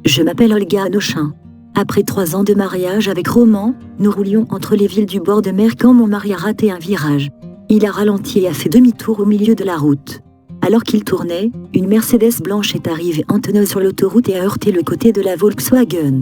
Je m'appelle Olga Anochin. Après 3 ans de mariage avec Roman, nous roulions entre les villes du bord de mer quand mon mari a raté un virage. Il a ralenti et a fait demi-tour au milieu de la route. Alors qu'il tournait, une Mercedes blanche est arrivée en tonneau sur l'autoroute et a heurté le côté de la Volkswagen.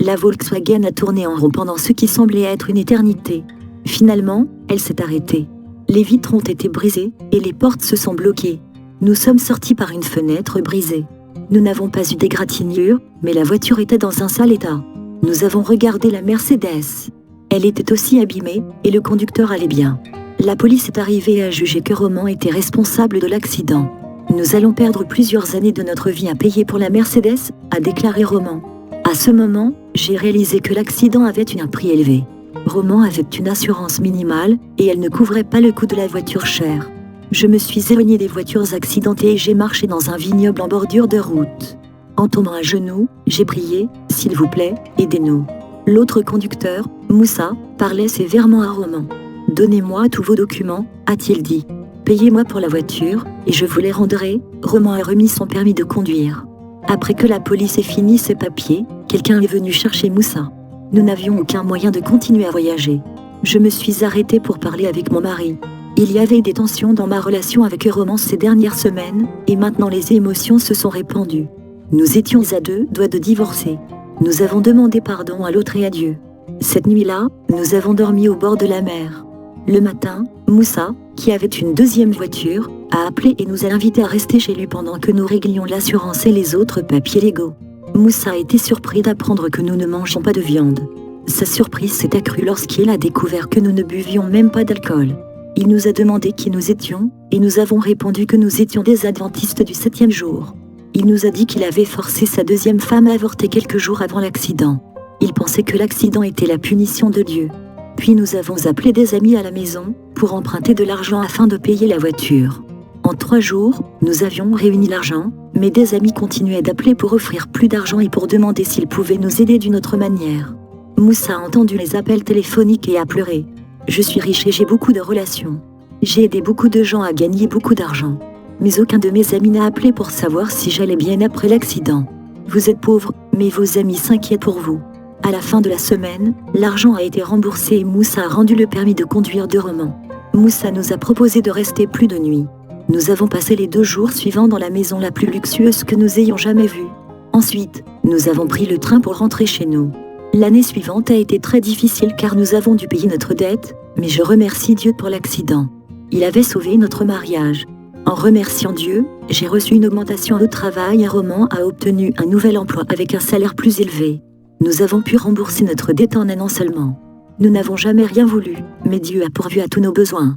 La Volkswagen a tourné en rond pendant ce qui semblait être une éternité. Finalement, elle s'est arrêtée. Les vitres ont été brisées et les portes se sont bloquées. Nous sommes sortis par une fenêtre brisée. Nous n'avons pas eu d'égratignure, mais la voiture était dans un sale état. Nous avons regardé la Mercedes. Elle était aussi abîmée et le conducteur allait bien. La police est arrivée et a jugé que Roman était responsable de l'accident. Nous allons perdre plusieurs années de notre vie à payer pour la Mercedes, a déclaré Roman. À ce moment, j'ai réalisé que l'accident avait un prix élevé. Roman avait une assurance minimale et elle ne couvrait pas le coût de la voiture chère. Je me suis éloigné des voitures accidentées et j'ai marché dans un vignoble en bordure de route. En tombant à genoux, j'ai prié « S'il vous plaît, aidez-nous ». L'autre conducteur, Moussa, parlait sévèrement à Roman. « Donnez-moi tous vos documents », a-t-il dit. « Payez-moi pour la voiture, et je vous les rendrai ». Roman a remis son permis de conduire. Après que la police ait fini ses papiers, quelqu'un est venu chercher Moussa. Nous n'avions aucun moyen de continuer à voyager. Je me suis arrêtée pour parler avec mon mari. Il y avait des tensions dans ma relation avec Roman ces dernières semaines, et maintenant les émotions se sont répandues. Nous étions à 2 doigts de divorcer. Nous avons demandé pardon à l'autre et à Dieu. Cette nuit-là, nous avons dormi au bord de la mer. Le matin, Moussa, qui avait une deuxième voiture, a appelé et nous a invités à rester chez lui pendant que nous réglions l'assurance et les autres papiers légaux. Moussa a été surpris d'apprendre que nous ne mangeons pas de viande. Sa surprise s'est accrue lorsqu'il a découvert que nous ne buvions même pas d'alcool. Il nous a demandé qui nous étions, et nous avons répondu que nous étions des adventistes du 7e jour. Il nous a dit qu'il avait forcé sa deuxième femme à avorter quelques jours avant l'accident. Il pensait que l'accident était la punition de Dieu. Puis nous avons appelé des amis à la maison pour emprunter de l'argent afin de payer la voiture. En 3 jours, nous avions réuni l'argent, mais des amis continuaient d'appeler pour offrir plus d'argent et pour demander s'ils pouvaient nous aider d'une autre manière. Moussa a entendu les appels téléphoniques et a pleuré. Je suis riche et j'ai beaucoup de relations. J'ai aidé beaucoup de gens à gagner beaucoup d'argent. Mais aucun de mes amis n'a appelé pour savoir si j'allais bien après l'accident. Vous êtes pauvre, mais vos amis s'inquiètent pour vous. À la fin de la semaine, l'argent a été remboursé et Moussa a rendu le permis de conduire de Roman. Moussa nous a proposé de rester plus de nuit. Nous avons passé les 2 jours suivants dans la maison la plus luxueuse que nous ayons jamais vue. Ensuite, nous avons pris le train pour rentrer chez nous. L'année suivante a été très difficile car nous avons dû payer notre dette, mais je remercie Dieu pour l'accident. Il avait sauvé notre mariage. En remerciant Dieu, j'ai reçu une augmentation au travail et Roman a obtenu un nouvel emploi avec un salaire plus élevé. Nous avons pu rembourser notre dette en un an seulement. Nous n'avons jamais rien voulu, mais Dieu a pourvu à tous nos besoins.